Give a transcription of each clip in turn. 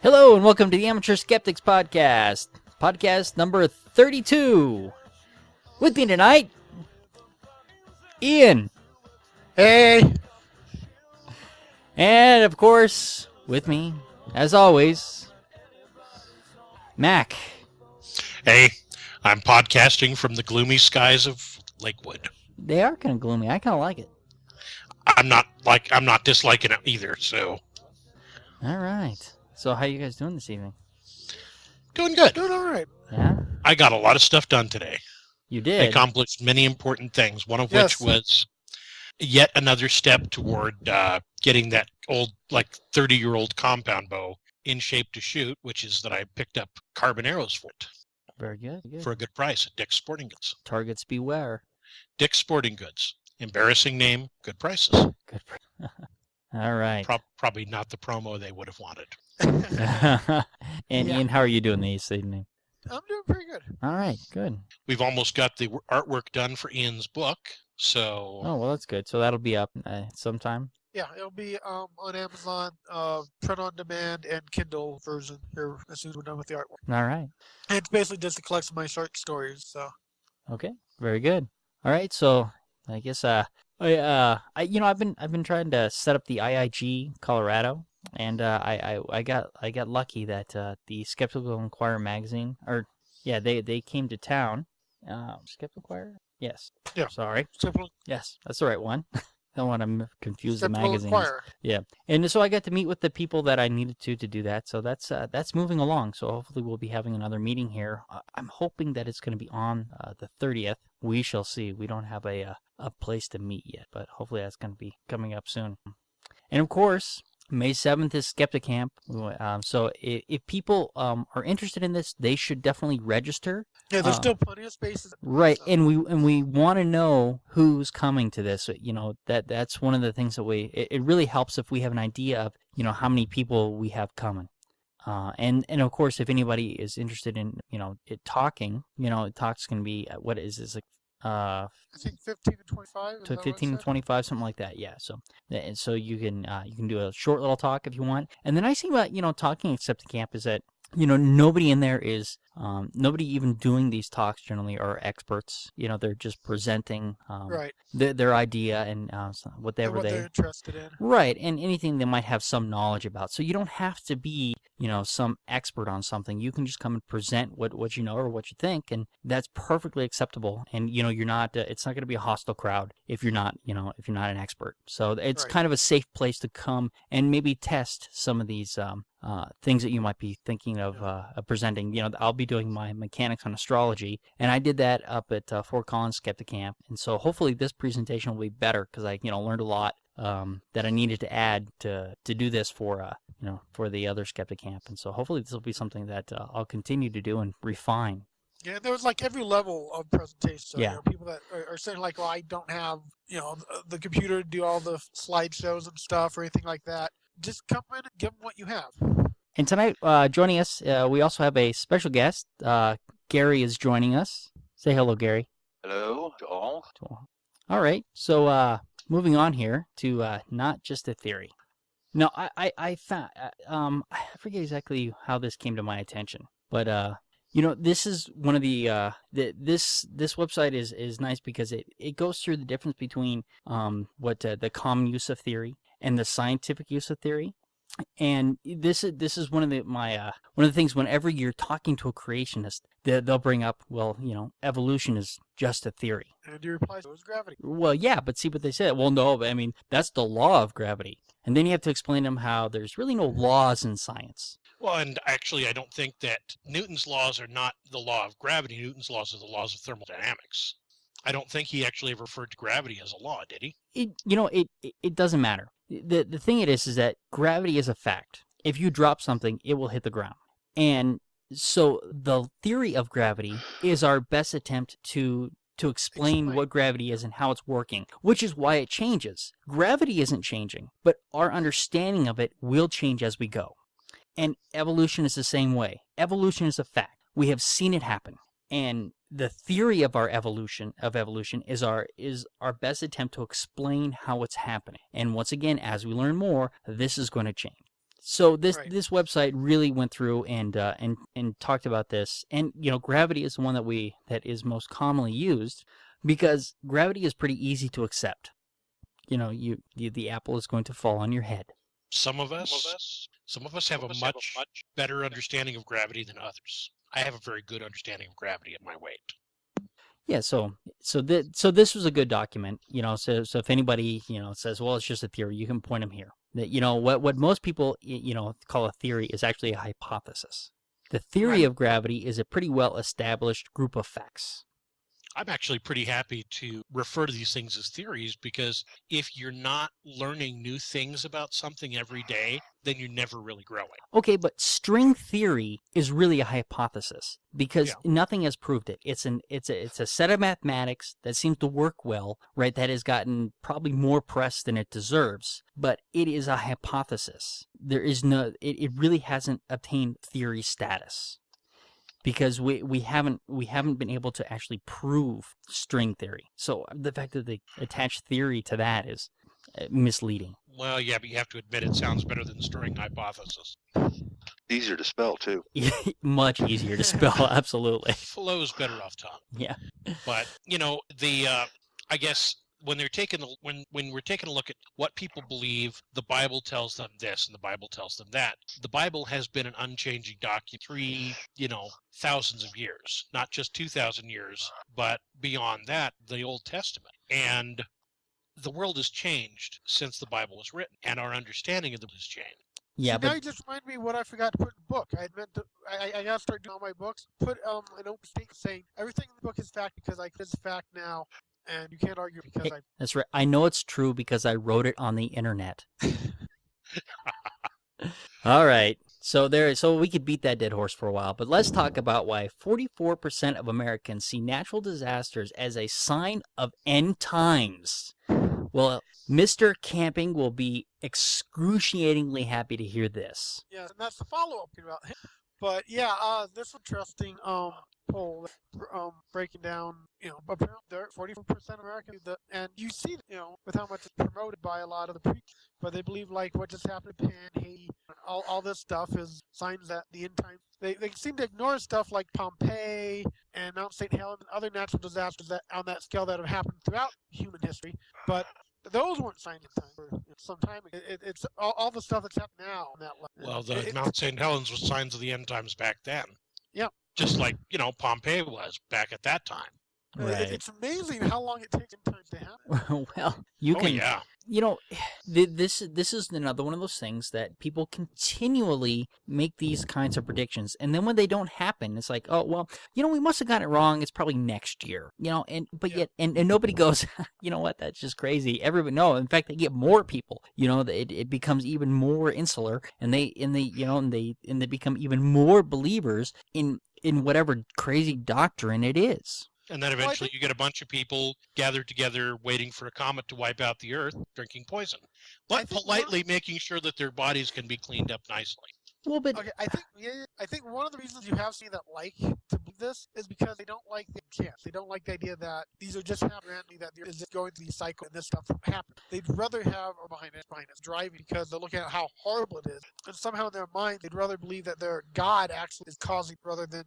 Hello and welcome to the Amateur Skeptics podcast, podcast number 32. With me tonight, Ian. Hey. And of course, with me, as always, Mac. Hey, I'm podcasting from the gloomy skies of Lakewood. They are kind of gloomy. I kind of like it. I'm not disliking it either, so. All right. So how you guys doing this evening? Doing good. Doing all right. Yeah? I got a lot of stuff done today. You I did? accomplished many important things, one of Yes. which was yet another step toward getting that old, 30-year-old compound bow in shape to shoot, which is that I picked up carbon arrows for it Very good. for a good price at Dick's Sporting Goods. Targets beware. Dick's Sporting Goods. Embarrassing name, good prices. Good. All right. Probably not the promo they would have wanted. And Yeah. Ian, how are you doing this evening? I'm doing pretty good. All right. Good. We've almost got the artwork done for Ian's book, so Oh, well, that's good. So that'll be up sometime. Yeah, it'll be on Amazon, print on demand, and Kindle version here as soon as we're done with the artwork. All right. And it's basically just a collection of my short stories. So Okay. Very good. All right. So I guess I've been trying to set up the IIG Colorado, and I got lucky that the Skeptical Inquirer magazine, they came to town. Skeptical Inquirer? Yes. Yeah. Sorry. Simple, Yes, that's the right one. Don't want to confuse the Skeptical magazines. Inquirer. Yeah, and so I got to meet with the people that I needed to do that. So that's moving along. So hopefully we'll be having another meeting here. I'm hoping that it's going to be on the 30th. We shall see. We don't have a place to meet yet, but hopefully that's going to be coming up soon. And of course, May 7th is Skeptic Camp. So if people are interested in this, they should definitely register. Yeah, there's still plenty of spaces. Right, So, and we want to know who's coming to this. You know, that's one of the things that it really helps if we have an idea of, you know, how many people we have coming. And of course, if anybody is interested in, you know, talking, you know, talks can be, what is this, like, I think 15 to 25. Is to that what it 15 to said? 25, something like that. Yeah. So, and so you can do a short little talk if you want. And the nice thing about, you know, talking at Skeptic Camp is that, you know, nobody in there is, nobody even doing these talks generally are experts. You know, they're just presenting Right. their idea and And whatever what they. they're interested in. Right, and anything they might have some knowledge about. So you don't have to be, you know, some expert on something. You can just come and present what you know or what you think, and that's perfectly acceptable. And, you know, you're not, it's not going to be a hostile crowd if you're not, you know, if you're not an expert. So it's Right. kind of a safe place to come and maybe test some of these things that you might be thinking of presenting. You know, I'll be doing my mechanics on astrology, and I did that up at Fort Collins Skeptic Camp. And so hopefully this presentation will be better because I, you know, learned a lot that I needed to add to do this for, you know, for the other Skeptic Camp. And so hopefully this will be something that I'll continue to do and refine. Yeah, there was like every level of presentation. So, Yeah. you know, people that are saying like, well, I don't have, you know, the computer to do all the slideshows and stuff or anything like that. Just come in and give them what you have. And tonight, joining us, we also have a special guest. Gary is joining us. Say hello, Gary. Hello to all. All right. So moving on here to not just a theory. No, I found I forget exactly how this came to my attention, but you know, this is one of the this website is nice because it goes through the difference between what the common use of theory and the scientific use of theory. And this is one of the things whenever you're talking to a creationist, they'll bring up, well, you know, evolution is just a theory. And your reply was gravity. Well, yeah, but see what they said. Well, no, but I mean, that's the law of gravity. And then you have to explain to them how there's really no laws in science. Well, and actually, I don't think that Newton's laws are not the law of gravity. Newton's laws are the laws of thermodynamics. I don't think he actually ever referred to gravity as a law, did he? It doesn't matter. The thing it is that gravity is a fact. If you drop something, it will hit the ground. And so the theory of gravity is our best attempt to explain what gravity is and how it's working, which is why it changes. Gravity isn't changing, but our understanding of it will change as we go. And evolution is the same way. Evolution is a fact. We have seen it happen. And the theory of our evolution is our best attempt to explain how it's happening. And once again, as we learn more, this is going to change. So this Right. this website really went through and talked about this, and gravity is the one that is most commonly used because gravity is pretty easy to accept. The apple is going to fall on your head. Some of us have a much better understanding of gravity than others. I have a very good understanding of gravity at my weight. Yeah, so this was a good document, So if anybody says, well, it's just a theory, you can point them here. That what most people call a theory is actually a hypothesis. The theory Right. of gravity is a pretty well established group of facts. I'm actually pretty happy to refer to these things as theories because if you're not learning new things about something every day, then you're never really growing. Okay, but string theory is really a hypothesis because Yeah. nothing has proved it. It's a set of mathematics that seems to work well, right? That has gotten probably more press than it deserves, but it is a hypothesis. There is it really hasn't obtained theory status because we haven't been able to actually prove string theory. So the fact that they attach theory to that is misleading. Well, yeah, but you have to admit it sounds better than string hypothesis. Easier to spell too. Much easier to spell, absolutely. Flows better off tongue. Yeah. But I guess when we're taking a look at what people believe, the Bible tells them this and the Bible tells them that. The Bible has been an unchanging document thousands of years, not just 2,000 years, but beyond that, the Old Testament. And the world has changed since the Bible was written, and our understanding of the world has changed. Yeah, See, now but you just remind me what I forgot to put in the book. I had meant to. I gotta start doing all my books. Put an open statement saying everything in the book is fact because it's fact now, and you can't argue because hey, that's right. I know it's true because I wrote it on the internet. All right. So we could beat that dead horse for a while, but let's talk about why 44% of Americans see natural disasters as a sign of end times. Well, Mr. Camping will be excruciatingly happy to hear this. Yeah, and that's the follow-up about him. But yeah, this interesting poll breaking down, apparently there are 44% of Americans and you see, with how much it's promoted by a lot of the preachers, but they believe like what just happened in Japan, Haiti, all this stuff is signs that the end time. They seem to ignore stuff like Pompeii and Mount St. Helens and other natural disasters that on that scale that have happened throughout human history, but those weren't signs of time for some time ago. It's all the stuff that's happening now on that level. Well, Mount St. Helens was signs of the end times back then. Yeah. Just like, Pompeii was back at that time. Right. It's amazing how long it takes in time to happen. Well, you Oh, can, yeah. this is another one of those things that people continually make these kinds of predictions, and then when they don't happen, it's like, oh well, we must have gotten it wrong. It's probably next year, yet nobody goes, you know what? That's just crazy. Everybody, no. In fact, they get more people. It becomes even more insular, and they become even more believers in whatever crazy doctrine it is. And then eventually you get a bunch of people gathered together waiting for a comet to wipe out the earth, drinking poison, but politely making sure that their bodies can be cleaned up nicely. Well, but okay, I think one of the reasons you have seen that like to believe this is because they don't like the chance. They don't like the idea that these are just happening randomly, that they're just going through the cycle and this stuff happens. They'd rather have or behind us driving because they're looking at how horrible it is, and somehow in their mind they'd rather believe that their God actually is causing rather than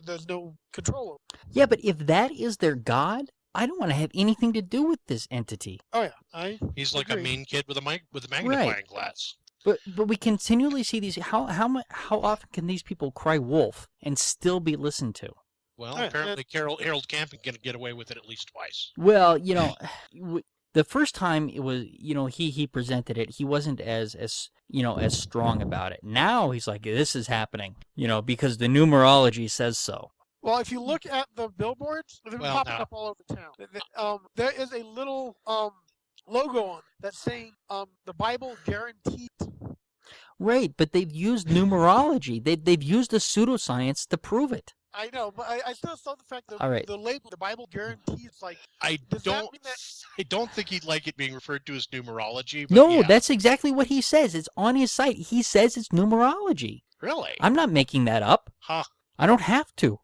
there's no control over it. Yeah, but if that is their God, I don't want to have anything to do with this entity. Oh yeah, He's like agree. a mean kid with a magnifying glass. But we continually see these. How often can these people cry wolf and still be listened to? Well, Right, apparently Harold Camping can get away with it at least twice. Well, the first time it was, he presented it, he wasn't as strong about it. Now he's like, this is happening, because the numerology says so. Well, if you look at the billboards, they're Well, popping now- up all over town. There is a little logo on it that's saying the Bible guaranteed. Right, but they've used numerology. They've used the pseudoscience to prove it. I know, but I still saw the fact that All right. the label, the Bible guarantees, like, I does that don't mean that? I don't think he'd like it being referred to as numerology. But No, yeah. that's exactly what he says. It's on his site. He says it's numerology. Really? I'm not making that up. Huh. I don't have to.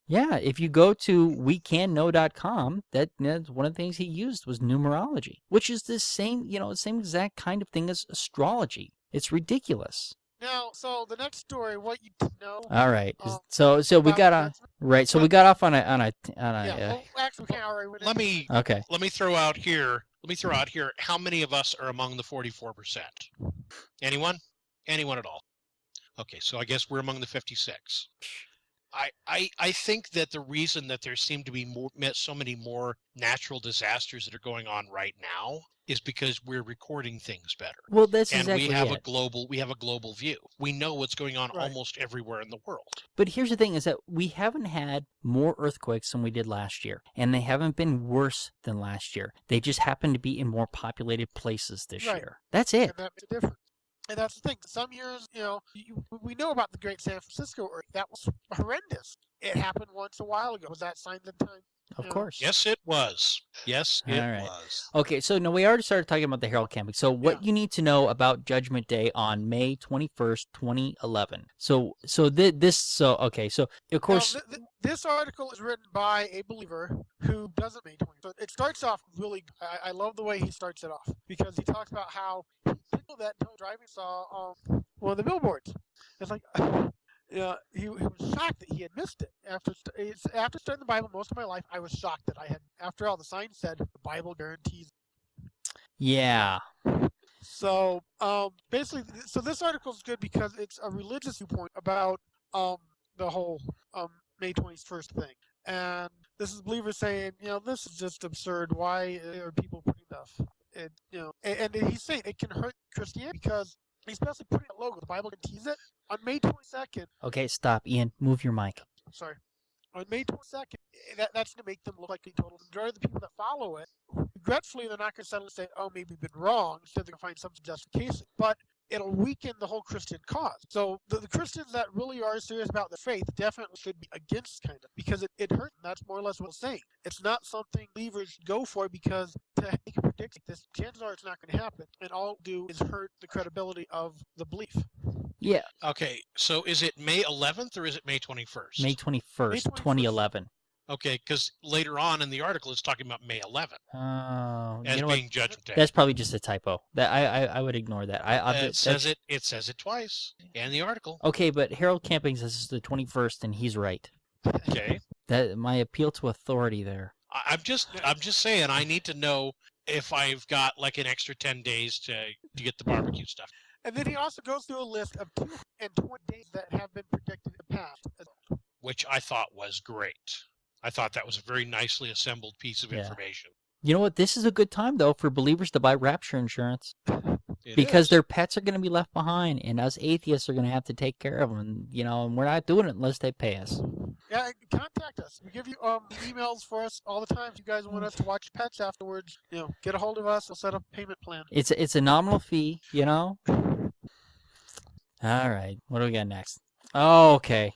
Yeah, if you go to wecanknow.com, that's one of the things he used was numerology, which is the same, same exact kind of thing as astrology. It's ridiculous. Now, so the next story, what you need to know. All right. Um, So we about got on Judgment. right. So But- we got off on a Yeah. Well, actually, we can't already. Let me okay. throw out here. Let me throw out here. How many of us are among the 44%? Anyone? Anyone at all? Okay, so I guess we're among the 56. I think that the reason that there seem to be so many more natural disasters that are going on right now is because we're recording things better. Well, that's And exactly we have it. a global view. We know what's going on Right. almost everywhere in the world. But here's the thing: is that we haven't had more earthquakes than we did last year, and they haven't been worse than last year. They just happen to be in more populated places this Right. year. That's it. And that makes a difference. And that's the thing. Some years, we know about the Great San Francisco earthquake. That was horrendous. It happened once a while ago. Was that sign of the time? Of Yeah. course. Yes, it was. Yes, it All right. was. Okay, so no, we already started talking about the Herald camping. So what you need to know about Judgment Day on May 21st, 2011. So of course, Now, this article is written by a believer who doesn't make 20. So it starts off really. I love the way he starts it off because he talks about how people that don't driving saw one of the billboards. It's like. Yeah, he was shocked that he had missed it. After studying the Bible most of my life, I was shocked that I had. After all, the sign said the Bible guarantees. yeah. So basically, so this article is good because it's a religious viewpoint about the whole May 21st thing, and this is believers saying, this is just absurd. Why are people putting stuff? And he's saying it can hurt Christianity because. Especially putting a logo, the Bible guarantees it. On May 22nd. Okay, stop, Ian. Move your mic. Sorry. On May 22nd, that's going to make them look like a total. The majority of the people that follow it, regretfully, they're not going to settle and say, "Oh, maybe we've been wrong." Instead, they're going to find some justification. But it'll weaken the whole Christian cause. So the Christians that really are serious about their faith definitely should be against kind of because it hurts. That's more or less what it's saying. It's not something believers should go for because to make a prediction like this, chances are it's not going to happen. And all it'll do is hurt the credibility of the belief. Yeah, Okay, so is it May 11th or is it May 21st? May 21st, 2011. Okay, because later on in the article it's talking about May 11th Oh, as you know what? being Judgment Day. That's probably just a typo. That I would ignore that. It says it twice in the article. Okay, but Harold Camping says it's the 21st, and he's right. Okay, That my appeal to authority there. I'm just saying I need to know if I've got like an extra 10 days to get the barbecue stuff. And then he also goes through a list of 220 days that have been predicted in the past. Which I thought was great. I thought that was a very nicely assembled piece of Yeah. information. You know what? This is a good time though for believers to buy rapture insurance It because is. their pets are going to be left behind, and us atheists are going to have to take care of them. And we're not doing it unless they pay us. Yeah, contact us. We give you emails for us all the time. If you guys want us to watch pets afterwards, get a hold of us. We'll set up a payment plan. It's a nominal fee, All right, what do we got next? Oh, okay.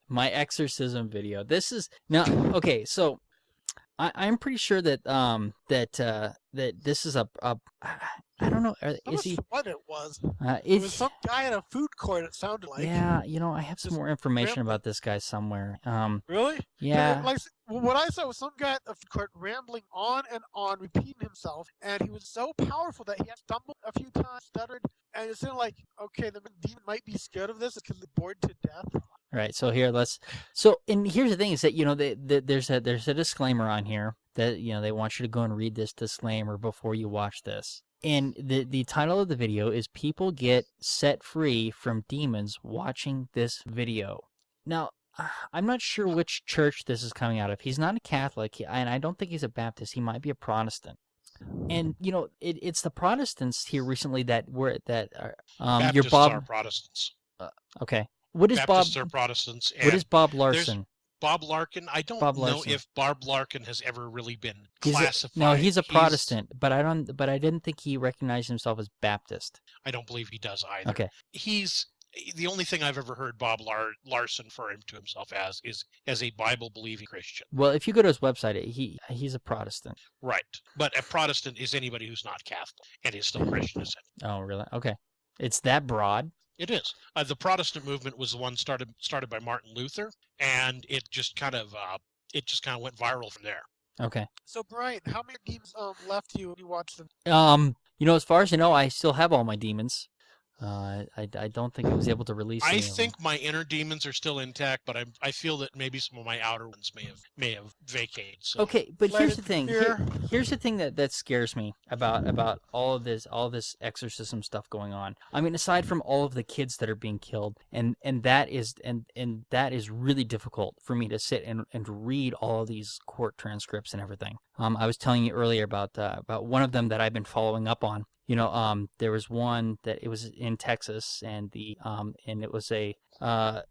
My exorcism video. This is now okay. So I'm pretty sure that that this is a I don't know. That Is was he? what it was. It Is was some guy at a food court. It sounded like. yeah. I have some Just more information rambling. about this guy somewhere. Really? Yeah. Like what I saw was some guy at the food court rambling on and on, repeating himself, and he was so powerful that he had stumbled a few times, stuttered, and it seemed like, okay, the demon might be scared of this because they're bored to death. Right. So here, and here's the thing is that there's a disclaimer on here that they want you to go and read this disclaimer before you watch this. And the title of the video is "People Get Set Free from Demons Watching This Video." Now, I'm not sure which church this is coming out of. He's not a Catholic, and I don't think he's a Baptist. He might be a Protestant. And it's the Protestants here recently that your Baptists Bob. are Protestants. Okay. What is Baptists Bob? are Protestants. What is and Bob Larson? Bob Larkin? I don't Bob know Larson. if Bob Larkin has ever really been He's classified. he's a Protestant, but I didn't think he recognized himself as Baptist. I don't believe he does either. Okay. He's the only thing I've ever heard Bob Larson refer him to himself as is as a Bible believing Christian. Well, if you go to his website, he's a Protestant. Right. But a Protestant is anybody who's not Catholic and is still Christian. Oh, really? Okay. It's that broad. It is. The Protestant movement was the one started by Martin Luther, and it just kind of went viral from there. Okay. So Brian, how many demons left you when you watched them? As far as I know, I still have all my demons. I don't think it was able to release I any of them. think my inner demons are still intact, but I feel that maybe some of my outer ones may have vacated. So. Okay, but Let here's it the thing. appear. Here's the thing that scares me about all of this exorcism stuff going on. I mean, aside from all of the kids that are being killed, and that is really difficult for me to sit and read all of these court transcripts and everything. I was telling you earlier about one of them that I've been following up on. There was one that it was in Texas, and it was the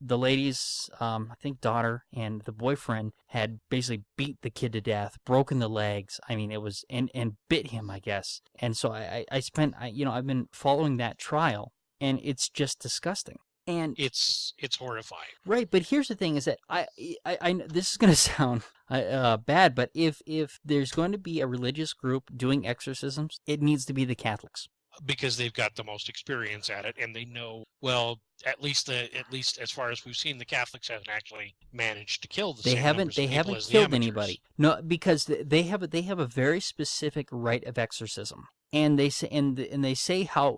lady's, I think, daughter and the boyfriend had basically beat the kid to death, broken the legs. I mean, it was, and bit him, I guess. And so I've been following that trial, and it's just disgusting. And it's horrifying. Right, but here's the thing: is that I this is going to sound bad, but if there's going to be a religious group doing exorcisms, it needs to be the Catholics. Because they've got the most experience at it, and they know well. At least as far as we've seen, the Catholics haven't actually managed to kill the They same haven't numbers of people haven't as the killed amateurs. anybody. No, because they have a very specific rite of exorcism. And they say they say how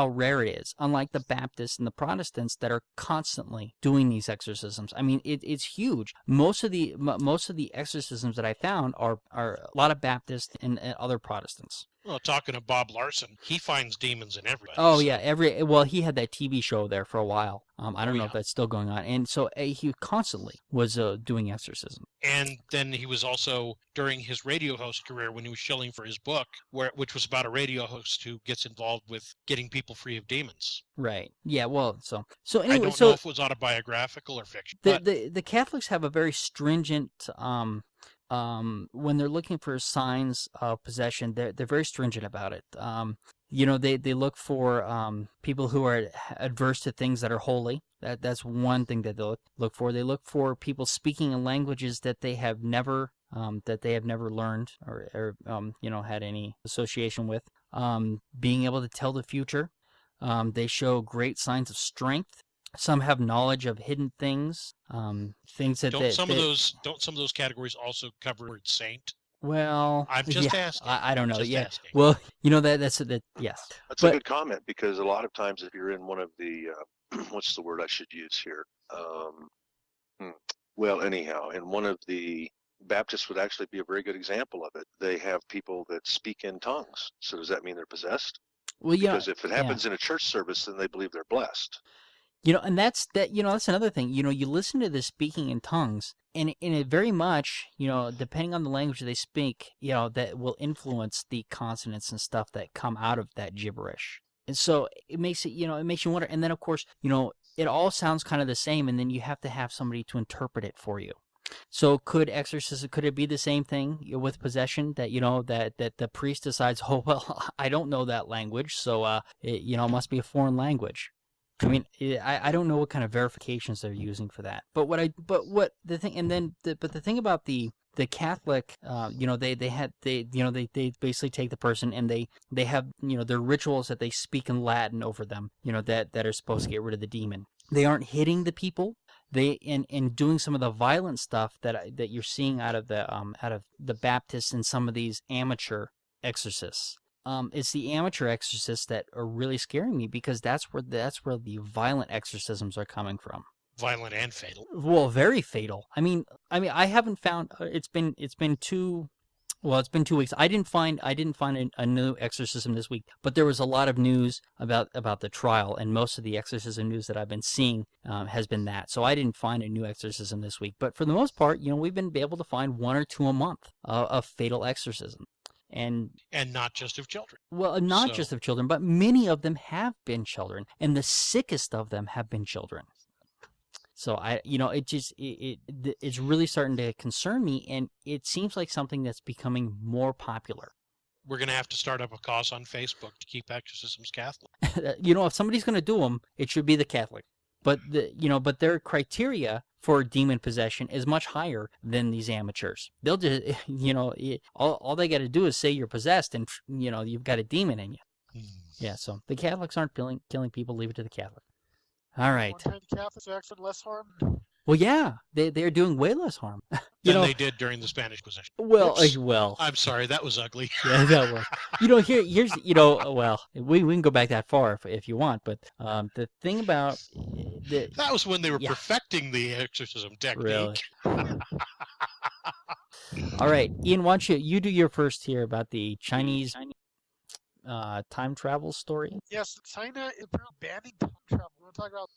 rare it is, unlike the Baptists and the Protestants that are constantly doing these exorcisms. I mean, it's huge. Most of the exorcisms that I found are a lot of Baptists and other Protestants. Well, talking to Bob Larson, he finds demons in everybody. Oh so- yeah, he had that TV show there for a while. I don't know if that's still going on, and so he constantly was doing exorcism. And then he was also, during his radio host career, when he was shilling for his book, which was about a radio host who gets involved with getting people free of demons. Right. Yeah. Well. So anyway. I don't know if it was autobiographical or fiction. The Catholics have a very stringent. When they're looking for signs of possession, they're very stringent about it. They look for people who are adverse to things that are holy. That's one thing that they look for. They look for people speaking in languages that they have never learned or had any association with. Being able to tell the future. They show great signs of strength. Some have knowledge of hidden things. Things that don't some of those categories also cover the word saint? Well, I'm just asking. I don't know. Yeah. Asking. Well, that's yes. That's a good comment, because a lot of times if you're in one of the what's the word I should use here? Well, anyhow, in one of the Baptists would actually be a very good example of it. They have people that speak in tongues. So does that mean they're possessed? Well, yeah. Because if it happens in a church service, then they believe they're blessed. And that's another thing. You listen to this speaking in tongues, and it very much, depending on the language they speak, that will influence the consonants and stuff that come out of that gibberish. And so it makes you wonder. And then, of course, it all sounds kind of the same, and then you have to have somebody to interpret it for you. So could it be the same thing with possession, that that the priest decides, oh well, I don't know that language, so it must be a foreign language. I mean, I don't know what kind of verifications they're using for that. But the thing about the Catholic, they basically take the person and they have their rituals that they speak in Latin over them, that are supposed to get rid of the demon. They aren't hitting the people. They in doing some of the violent stuff that you're seeing out of the Baptists and some of these amateur exorcists. It's the amateur exorcists that are really scaring me, because that's where the violent exorcisms are coming from. Violent and fatal. Well, very fatal. I mean, I haven't found. It's been 2 weeks. I didn't find a new exorcism this week, but there was a lot of news about the trial, and most of the exorcism news that I've been seeing has been that. So I didn't find a new exorcism this week. But for the most part, we've been able to find 1 or 2 a month of fatal exorcism. And not just of children. Well, not just of children, but many of them have been children, and the sickest of them have been children. So it's really starting to concern me, and it seems like something that's becoming more popular. We're going to have to start up a cause on Facebook to keep exorcisms Catholic. If somebody's going to do them, it should be the Catholic. But but their criteria for demon possession is much higher than these amateurs. They'll just, all they got to do is say you're possessed, and you've got a demon in you. Yeah. So the Catholics aren't killing people. Leave it to the Catholic. All right. One time the Catholics are actually less harm. Well, yeah, they're doing way less harm. than they did during the Spanish Inquisition. Well, Oops. well. I'm sorry, that was ugly. Yeah, that was. Here's well, we can go back that far if you want, but the thing about that was when they were yeah. perfecting the exorcism technique. Really. All right, Ian, why don't you do your first here about the Chinese time travel story? Yes, China is banning time travel. We'll talk about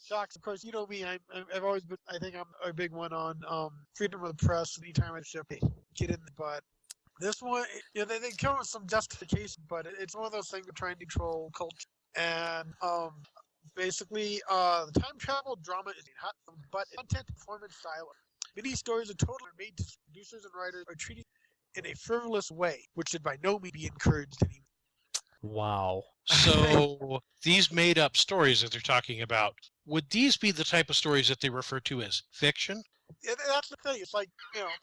shocks. Of course, you know me. I've always been. I think I'm a big one on freedom of the press. Anytime I ship, get in. But this one, they come with some justification, but it's one of those things of trying to control culture. And basically, the time travel drama is hot, but content performance style. Many stories are totally made to producers and writers are treated in a frivolous way, which should by no means be encouraged anymore. Wow. So these made-up stories that they're talking about, would these be the type of stories that they refer to as fiction? Yeah, that's the thing. It's like,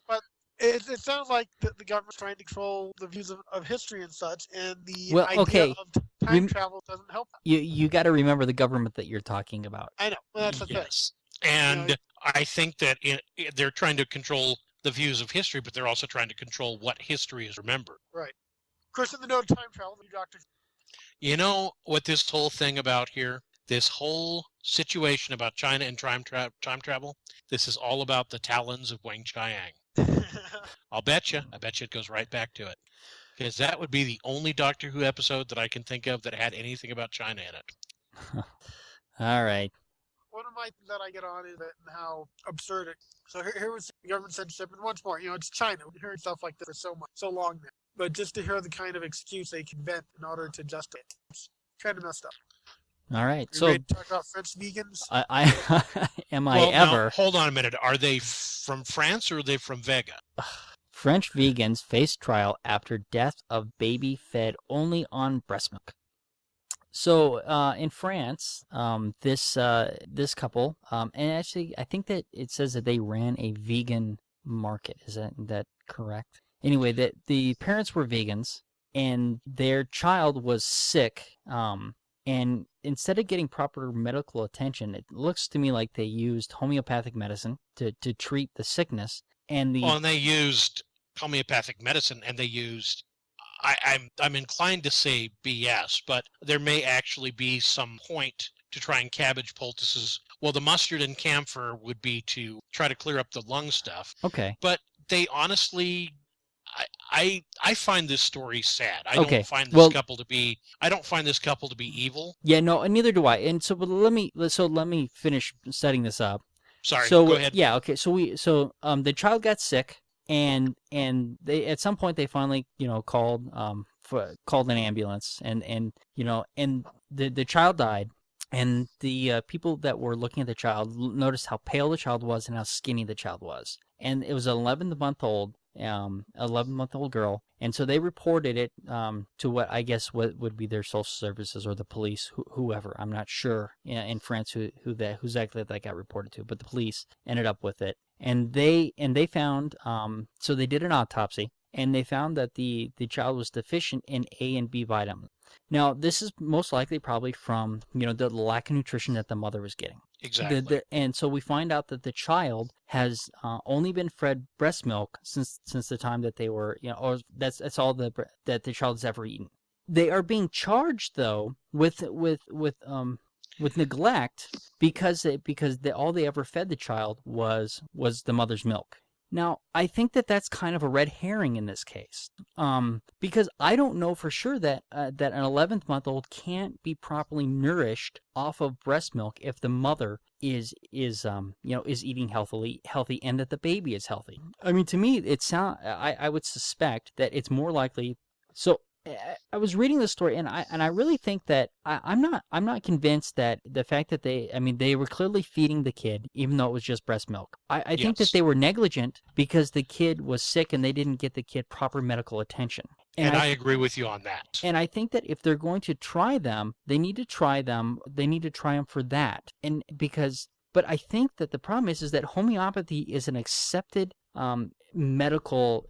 but it sounds like the government's trying to control the views of history and such, and the idea of time travel doesn't help. You got to remember the government that you're talking about. I know. Well, that's the thing. And I think that they're trying to control the views of history, but they're also trying to control what history is remembered. Right. Of course, in the note of time travel, the doctor. You know what this whole thing about here? This whole situation about China and time travel? This is all about the talons of Wang Chiang. I bet you it goes right back to it. Because that would be the only Doctor Who episode that I can think of that had anything about China in it. All right. One of my that I get on is that and how absurd it. So here was government censorship, and once more, it's China. We heard stuff like this for so long now. But just to hear the kind of excuse they can invent in order to justify it, it's kind of messed up. All right. You ready to talk about French vegans? Now, hold on a minute. Are they from France or are they from Vega? French vegans face trial after death of baby fed only on breast milk. So in France, this couple, and actually I think that it says that they ran a vegan market. Is that correct? Anyway, that the parents were vegans and their child was sick. And instead of getting proper medical attention, it looks to me like they used homeopathic medicine to treat the sickness. And they used homeopathic medicine, and they used. I'm inclined to say BS, but there may actually be some point to trying cabbage poultices. Well, the mustard and camphor would be to try to clear up the lung stuff. Okay. But they honestly, I find this story sad. I don't find this couple to be evil. Yeah, no, and neither do I. And so let me finish setting this up. Sorry. So go ahead. Yeah. Okay. So the child got sick. And they at some point they finally called an ambulance and the child died, and the people that were looking at the child noticed how pale the child was and how skinny the child was, and it was an 11-month-old girl, and so they reported it to what I guess what would be their social services or the police, whoever. I'm not sure in France who exactly that got reported to, but the police ended up with it. And they found, so they did an autopsy, and they found that the child was deficient in A and B vitamins. Now, this is most likely probably from, the lack of nutrition that the mother was getting. Exactly. And so we find out that the child has only been fed breast milk since the time that they were, or that's all that the child has ever eaten. They are being charged though with neglect because all they ever fed the child was the mother's milk. Now, I think that that's kind of a red herring in this case, because I don't know for sure that an 11-month-old can't be properly nourished off of breast milk if the mother is eating healthy, and that the baby is healthy. I mean, to me, I would suspect that it's more likely. So I was reading this story, and I really think that I'm not convinced that the fact that they were clearly feeding the kid, even though it was just breast milk. I think that they were negligent because the kid was sick and they didn't get the kid proper medical attention. And I agree with you on that. And I think that if they're going to try them, they need to try them for that. But I think that the problem is that homeopathy is an accepted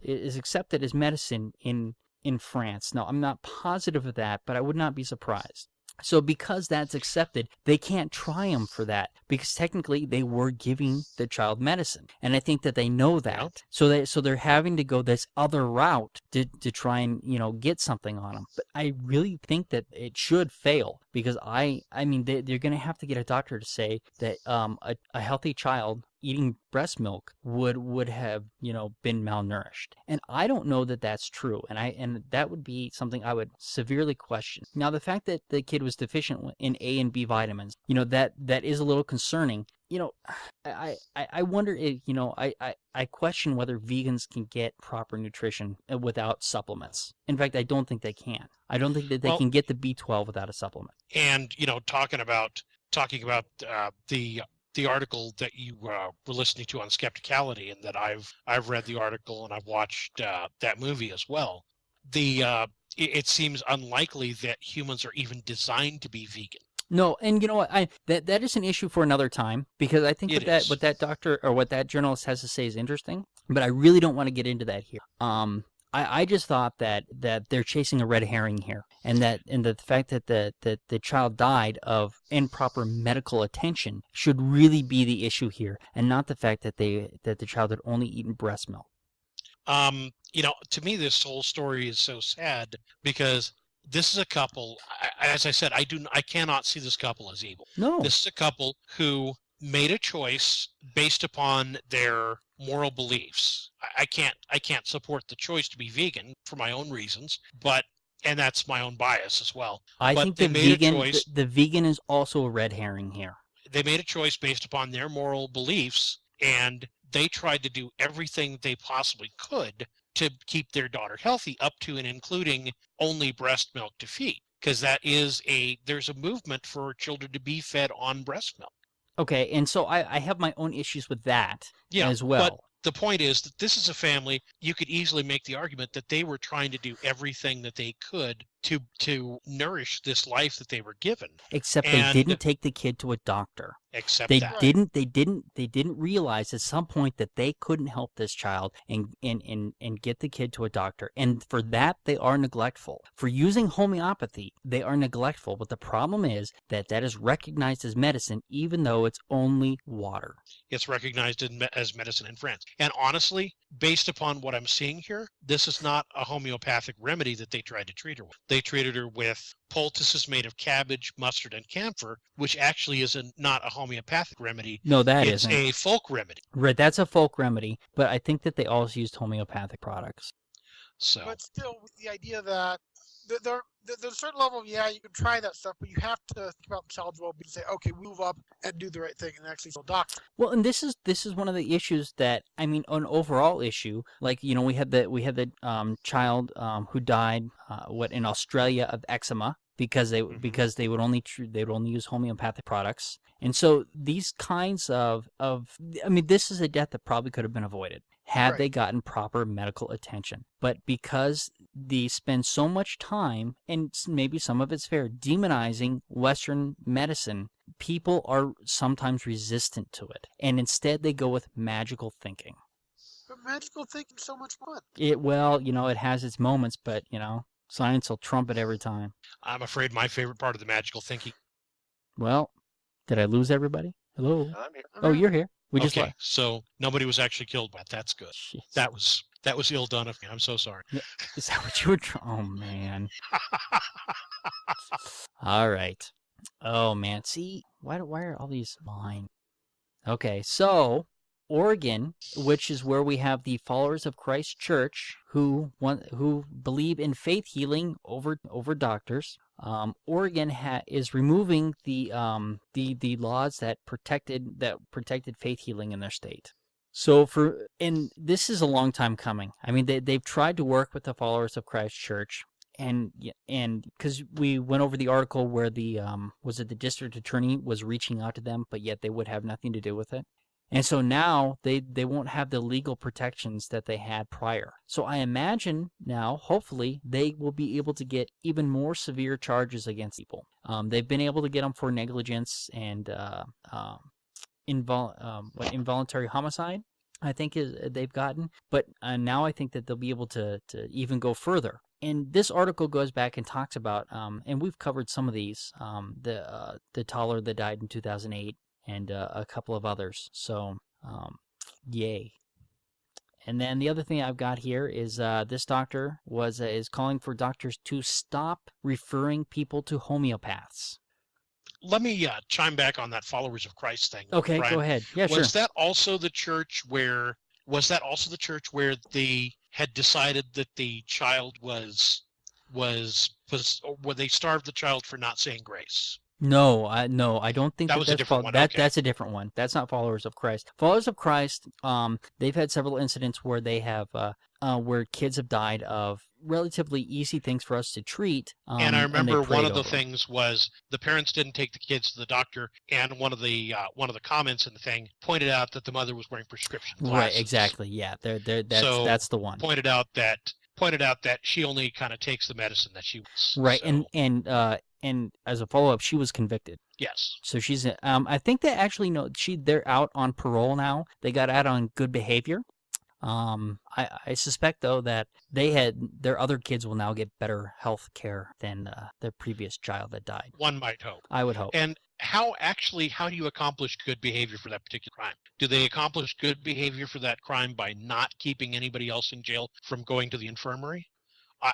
accepted as medicine in France. Now, I'm not positive of that, but I would not be surprised. So because that's accepted, they can't try them for that because technically they were giving the child medicine. And I think that they know that. Yep. So they're having to go this other route to try and, get something on them. But I really think that it should fail because I mean, they're going to have to get a doctor to say that a healthy child eating breast milk would have been malnourished, and I don't know that that's true, and that would be something I would severely question. Now, the fact that the kid was deficient in A and B vitamins, that is a little concerning. I wonder if I question whether vegans can get proper nutrition without supplements. In fact, I don't think they can. I don't think that they Well, can get the B12 without a supplement. And talking about the article that you were listening to on Skepticality, and that I've read the article and I've watched that movie as well. It seems unlikely that humans are even designed to be vegan. No, and you know what? That is an issue for another time because I think what that doctor or what that journalist has to say is interesting, but I really don't want to get into that here. I just thought that they're chasing a red herring here, and the fact that the child died of improper medical attention should really be the issue here, and not the fact that the child had only eaten breast milk. To me, this whole story is so sad because this is a couple. As I said, I cannot see this couple as evil. No, This is a couple who made a choice based upon their moral beliefs. I can't support the choice to be vegan for my own reasons, and that's my own bias as well. I But think they the made a vegan choice. the vegan is also a red herring here. They made a choice based upon their moral beliefs, and they tried to do everything they possibly could to keep their daughter healthy, up to and including only breast milk to feed, because there's a movement for children to be fed on breast milk. Okay, and so I have my own issues with that as well. But the point is that this is a family. You could easily make the argument that they were trying to do everything that they could to nourish this life that they were given. Except they didn't take the kid to a doctor. They didn't realize at some point that they couldn't help this child and get the kid to a doctor. And for that, they are neglectful. For using homeopathy, they are neglectful. But the problem is that is recognized as medicine, even though it's only water. It's recognized as medicine in France. And honestly, based upon what I'm seeing here, this is not a homeopathic remedy that they tried to treat her with. They treated her with poultices made of cabbage, mustard, and camphor, which actually is not a homeopathic remedy. No, it's isn't. a folk remedy. Right, that's a folk remedy, but I think that they also used homeopathic products. So, But still, with the idea that there's a certain level of, you can try that stuff, but you have to think about the child's well-being and say, okay, move up and do the right thing and actually see a doctor. Well, and this is one of the issues that, I mean, an overall issue. Like, we had the child who died in Australia of eczema because they would only use homeopathic products. And so these kinds of I mean, this is a death that probably could have been avoided had they gotten proper medical attention. But because they spend so much time, and maybe some of it's fair, demonizing Western medicine, people are sometimes resistant to it. And instead they go with magical thinking. But magical thinking is so much fun. It has its moments, but, science will trump it every time. I'm afraid my favorite part of the magical thinking. Well, did I lose everybody? Hello? I'm here. Oh, you're here. We just left. So nobody was actually killed by it. That's good. Jeez. That was ill done of me. I'm so sorry. Is that what you were trying? Oh, man. All right. Oh, man. See, why are all these mine? Okay, so Oregon, which is where we have the followers of Christ Church who believe in faith healing over doctors. Oregon is removing the laws that protected faith healing in their state. So and this is a long time coming. I mean, they've tried to work with the followers of Christ Church, and because we went over the article where the district attorney was reaching out to them, but yet they would have nothing to do with it. And so now they won't have the legal protections that they had prior. So I imagine now, hopefully, they will be able to get even more severe charges against people. They've been able to get them for negligence and involuntary homicide, I think they've gotten. But now I think that they'll be able to even go further. And this article goes back and talks about, and we've covered some of these, the toddler that died in 2008 and a couple of others. So, yay. And then the other thing I've got here is this doctor is calling for doctors to stop referring people to homeopaths. Let me chime back on that followers of Christ thing. Okay, Brian. go ahead. Yeah, sure. Was that also the church where they had decided that the child was where they starved the child for not saying grace? No, I don't think That was a different one. Okay. That's a different one. That's not followers of Christ. Followers of Christ, they've had several incidents where they have where kids have died of relatively easy things for us to treat. And I remember one of the over. things was the parents didn't take the kids to the doctor, and one of the comments in the thing pointed out that the mother was wearing prescription glasses. Right, exactly. Yeah, that's the one. Pointed out that she only kind of takes the medicine that she wants. Right, So, and as a follow-up, she was convicted. yes. So she's I think they actually know they're out on parole now. They got out on good behavior. I suspect though that their other kids will now get better health care than their previous child that died. One might hope. I would hope. And how do you accomplish good behavior for that particular crime? Do they accomplish good behavior for that crime by not keeping anybody else in jail from going to the infirmary?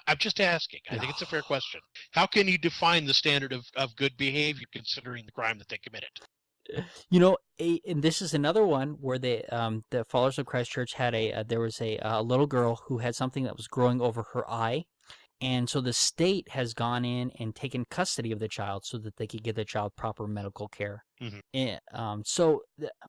I'm just asking. I think it's a fair question. How can you define the standard of good behavior considering the crime that they committed? You know, and this is another one where the Followers of Christ Church had there was a little girl who had something that was growing over her eye, and so the state has gone in and taken custody of the child so that they could give the child proper medical care. Mm-hmm. And, so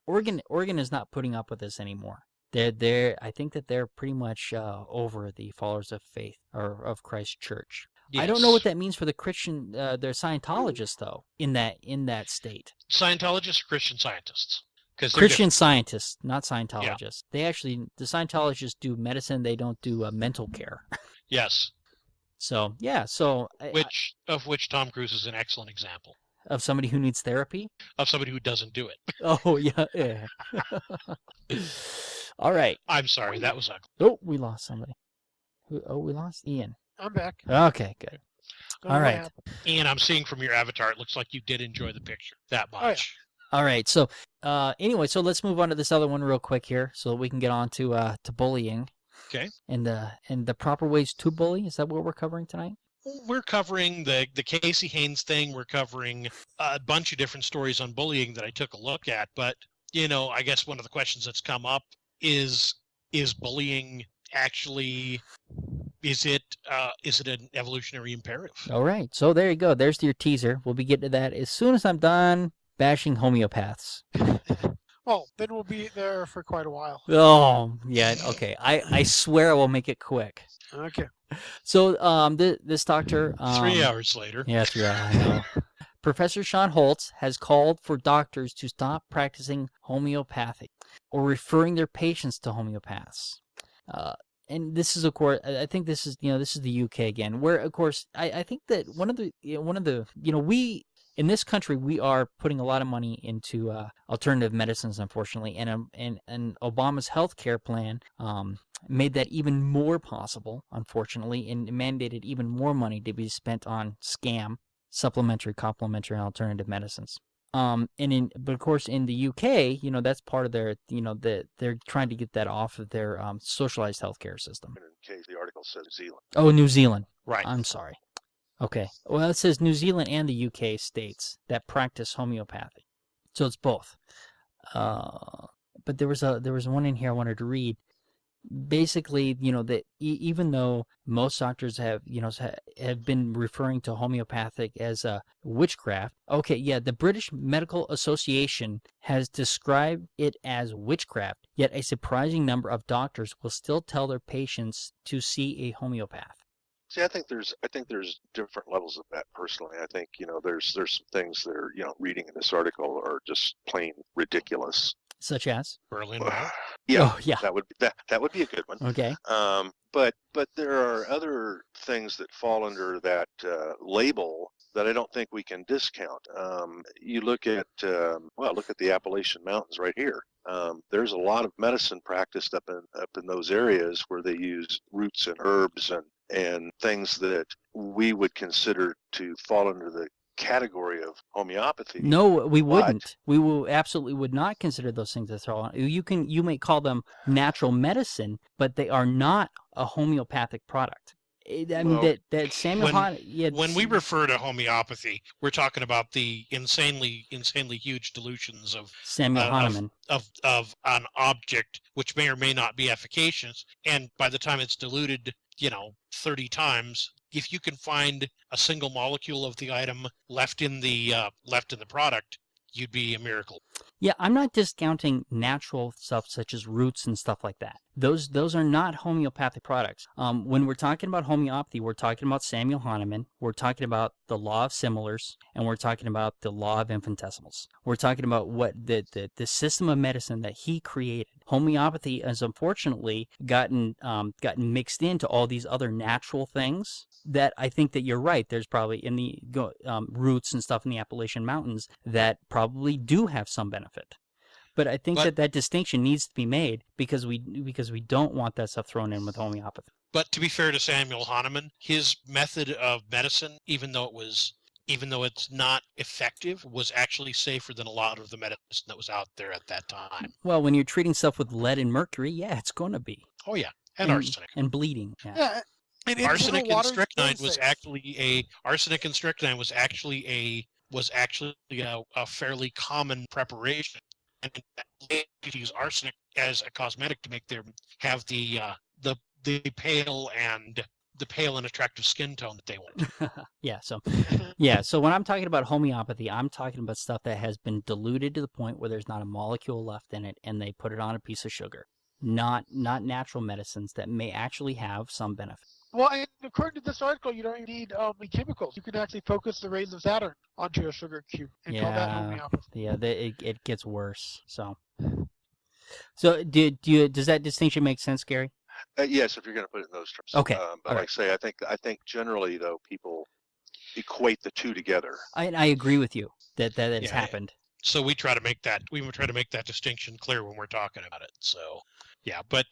Oregon is not putting up with this anymore. I think that they're pretty much over the Followers of Faith or of Christ Church. Yes. I don't know what that means for the Christian, they're Scientologists though in that state. Scientologists or Christian scientists? Christian scientists, not Scientologists. Yeah. The Scientologists do medicine. They don't do mental care. Yes. So yeah. So of which Tom Cruise is an excellent example. Of somebody who needs therapy. Of somebody who doesn't do it. Oh yeah. All right. I'm sorry, that was ugly. Oh, we lost somebody. We lost Ian. I'm back. Okay, good. All right. Ian, I'm seeing from your avatar, it looks like you did enjoy the picture that much. Oh, yeah. All right. So anyway, so let's move on to this other one real quick here so that we can get on to bullying. Okay. And the proper ways to bully. Is that what we're covering tonight? We're covering the Casey Haynes thing. We're covering a bunch of different stories on bullying that I took a look at. But, I guess one of the questions that's come up is bullying actually, is it an evolutionary imperative? All right. So there you go. There's your teaser. We'll be getting to that as soon as I'm done bashing homeopaths. Well, then we'll be there for quite a while. Oh, yeah. Okay. I swear I will make it quick. Okay. So this doctor... 3 hours later. Yeah, 3 hours. I know. Professor Sean Holtz has called for doctors to stop practicing homeopathy or referring their patients to homeopaths. And this is, of course, I think this is the UK again, where, of course, I think that we in this country, we are putting a lot of money into alternative medicines, unfortunately, and Obama's health care plan made that even more possible, unfortunately, and mandated even more money to be spent on supplementary, complementary, and alternative medicines. But of course, in the UK, that's part of their, they're trying to get that off of their socialized healthcare system. In case the article says New Zealand. Oh, New Zealand. Right. I'm sorry. Okay. Well, it says New Zealand and the UK states that practice homeopathy, so it's both. But there was one in here I wanted to read. Basically, that even though most doctors have been referring to homeopathic as witchcraft. Okay, yeah, the British Medical Association has described it as witchcraft. Yet a surprising number of doctors will still tell their patients to see a homeopath. See, I think there's different levels of that personally. I think, there's some things that are, reading in this article are just plain ridiculous. Such as? Berlin. Yeah. Oh, yeah. That would be a good one. Okay. But there are other things that fall under that label that I don't think we can discount. You look at the Appalachian Mountains right here. There's a lot of medicine practiced up in those areas where they use roots and herbs and things that we would consider to fall under the category of homeopathy. No, we But- wouldn't. We will absolutely would not consider those things as all. You may call them natural medicine, but they are not a homeopathic product. I mean Well, that Samuel When we refer to homeopathy, we're talking about the insanely huge dilutions of Samuel Hahnemann. of an object which may or may not be efficacious, and by the time it's diluted, 30 times, if you can find a single molecule of the item left in the product, you'd be a miracle. Yeah, I'm not discounting natural stuff such as roots and stuff like that. Those are not homeopathic products. When we're talking about homeopathy, we're talking about Samuel Hahnemann, we're talking about the law of similars, and we're talking about the law of infinitesimals. We're talking about what the system of medicine that he created. Homeopathy has unfortunately gotten mixed into all these other natural things that I think that you're right. There's probably in the roots and stuff in the Appalachian Mountains that probably do have some benefit. But I think that distinction needs to be made because we don't want that stuff thrown in with homeopathy. But to be fair to Samuel Hahnemann, his method of medicine, even though it's not effective, was actually safer than a lot of the medicine that was out there at that time. Well, when you're treating stuff with lead and mercury, yeah, it's going to be. Oh yeah, and arsenic and bleeding. Yeah. Yeah. And Arsenic and strychnine was safe. actually a fairly common preparation, and they use arsenic as a cosmetic to make them have the pale and attractive skin tone that they want. So when I'm talking about homeopathy, I'm talking about stuff that has been diluted to the point where there's not a molecule left in it, and they put it on a piece of sugar. Not natural medicines that may actually have some benefit. Well, and according to this article, you don't even need the chemicals. You can actually focus the rays of Saturn onto a sugar cube and call that homeopathy. Yeah, it gets worse. So does that distinction make sense, Gary? Yes, if you're going to put it in those terms. Okay. But like I say, I think generally though people equate the two together. I agree with you that has happened. So we try to make that distinction clear when we're talking about it. So yeah, but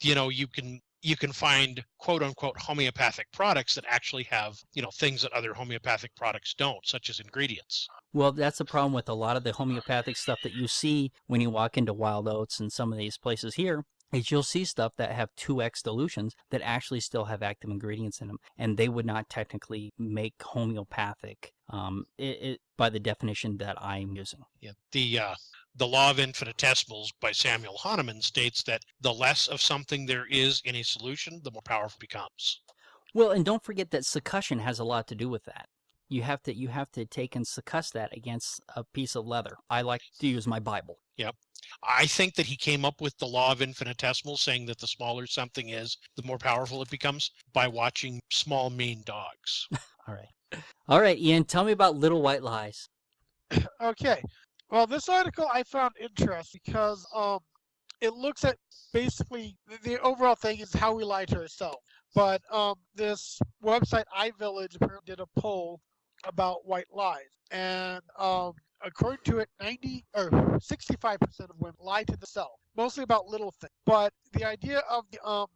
you can find quote unquote homeopathic products that actually have things that other homeopathic products don't, such as ingredients. Well, that's the problem with a lot of the homeopathic stuff that you see when you walk into Wild Oats and some of these places here. Is you'll see stuff that have 2x dilutions that actually still have active ingredients in them, and they would not technically make homeopathic by the definition that I'm using. Yeah, the law of infinitesimals by Samuel Hahnemann states that the less of something there is in a solution, the more powerful it becomes. Well, and don't forget that succussion has a lot to do with that. You have to take and succuss that against a piece of leather. I like to use my Bible. Yep. I think that he came up with the law of infinitesimals, saying that the smaller something is, the more powerful it becomes, by watching small, mean dogs. All right, Ian, tell me about Little White Lies. Okay. Well, this article I found interesting because it looks at basically the overall thing is how we lie to ourselves. But this website iVillage apparently did a poll about white lies, and according to it, 65% of women lie to themselves, mostly about little things. But the idea of the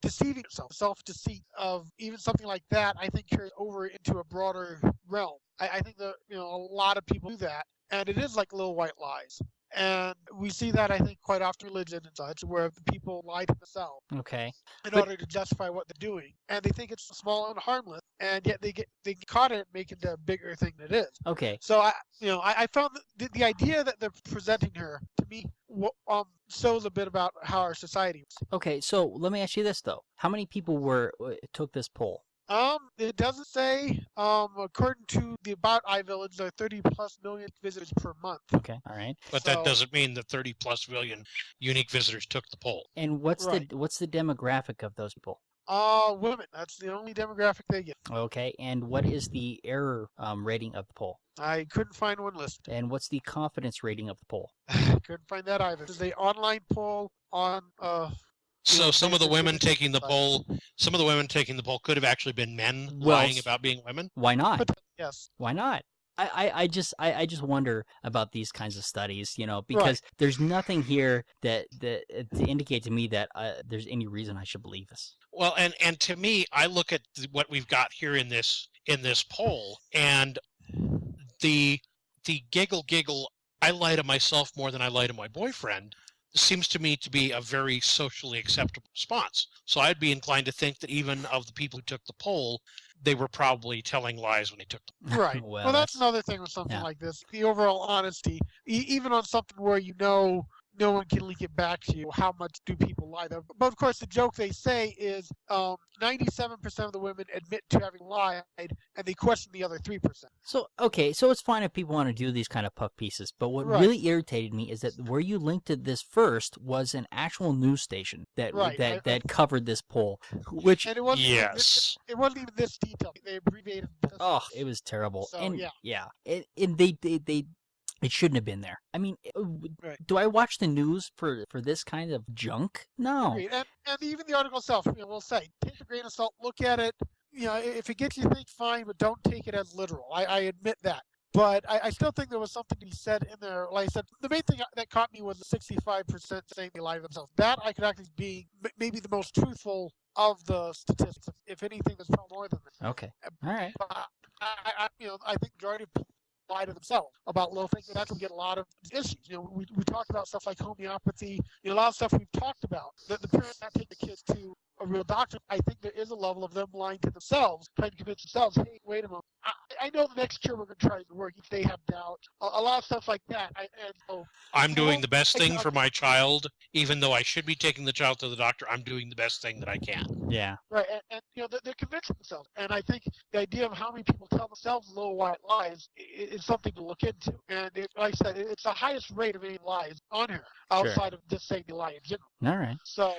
deceiving yourself, self-deceit of even something like that, I think carries over into a broader realm. I think that a lot of people do that, and it is like little white lies. And we see that, I think, quite often in religion and such, where the people lie to themselves in order to justify what they're doing. And they think it's small and harmless, and yet they get caught in it, making it a bigger thing than it is. Okay. So I found the idea that they're presenting her, to me, shows a bit about how our society is. Okay, so let me ask you this, though. How many people took this poll? It doesn't say. According to the About iVillage, there are 30+ million visitors per month. Okay, all right. But that doesn't mean that 30+ million unique visitors took the poll. And what's the demographic of those people? Women. That's the only demographic they get. Okay, and what is the error rating of the poll? I couldn't find one listed. And what's the confidence rating of the poll? Couldn't find that either. This is an online poll on So some of the women taking the poll could have actually been men lying about being women. Why not? Yes. Why not? I just wonder about these kinds of studies, because there's nothing here that to indicate to me that there's any reason I should believe this. Well, and to me, I look at what we've got here in this poll, and the giggle, I lie to myself more than I lie to my boyfriend, seems to me to be a very socially acceptable response. So I'd be inclined to think that even of the people who took the poll, they were probably telling lies when they took the poll. Right. Well, Well, that's another thing with something like this. The overall honesty, even on something where no one can leak it back to you. How much do people lie there? But of course, the joke they say is 97% of the women admit to having lied, and they question the other 3%. So it's fine if people want to do these kind of puff pieces, but what really irritated me is that where you linked to this first was an actual news station that covered this poll, which and it wasn't yes, it wasn't even this detailed. They abbreviated. It was terrible. So, and they it shouldn't have been there. I mean, do I watch the news for this kind of junk? No. Agreed. And even the article itself, will say, take a grain of salt, look at it. If it gets you think, fine, but don't take it as literal. I admit that. But I still think there was something to be said in there. Like I said, the main thing that caught me was the 65% saying they lie to themselves. That I could actually be maybe the most truthful of the statistics. If anything, there's probably more than that. Okay. All right. I think majority of people lie to themselves about little things, and that's where we get a lot of issues. We talk about stuff like homeopathy, a lot of stuff we've talked about. The parents not take the kids to a real doctor. I think there is a level of them lying to themselves, trying to convince themselves, hey, wait a minute, I know the next cure we're going to try to work if they have doubt. A lot of stuff like that. I'm doing the best thing for my child, even though I should be taking the child to the doctor. I'm doing the best thing that I can. Yeah. Right, and they're convincing themselves. And I think the idea of how many people tell themselves little white lies is something to look into. And like I said, it's the highest rate of any lies on here, outside of just saying they lie in general. All right. So,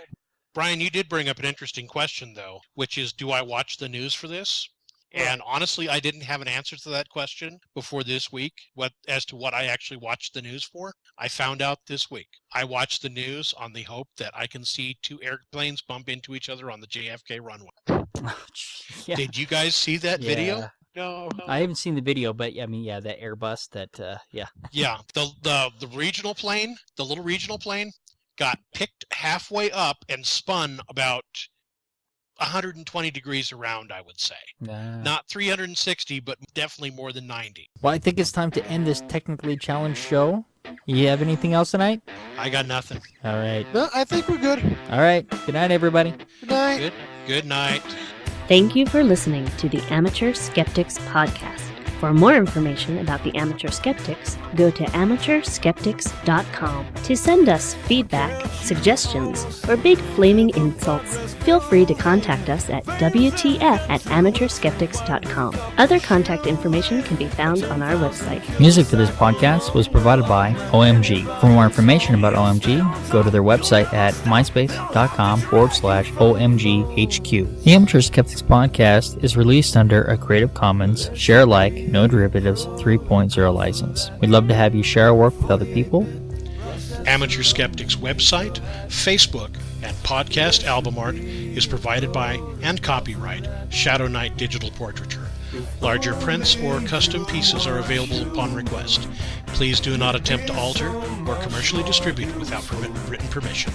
Brian, you did bring up an interesting question, though, which is, do I watch the news for this? And honestly, I didn't have an answer to that question before this week, as to what I actually watched the news for. I found out this week. I watched the news on the hope that I can see two airplanes bump into each other on the JFK runway. Yeah. Did you guys see that video? No. I haven't seen the video, but that Airbus, Yeah, the regional plane, the little regional plane, got picked halfway up and spun about 120 degrees around, I would say. Not 360, but definitely more than 90. Well, I think it's time to end this technically challenged show. You have anything else tonight? I got nothing. All right. No, I think we're good. All right. Good night, everybody. Good night. Good night. Thank you for listening to the Amateur Skeptics podcast. For more information about the Amateur Skeptics, go to amateurskeptics.com. To send us feedback, suggestions, or big flaming insults, feel free to contact us at WTF@amateurskeptics.com. Other contact information can be found on our website. Music for this podcast was provided by OMG. For more information about OMG, go to their website at myspace.com/OMGHQ. The Amateur Skeptics podcast is released under a Creative Commons Share Alike No Derivatives 3.0 license. We'd love to have you share our work with other people. Amateur Skeptics website, Facebook, and podcast album art is provided by and copyright Shadow Knight Digital Portraiture. Larger prints or custom pieces are available upon request. Please do not attempt to alter or commercially distribute without written permission.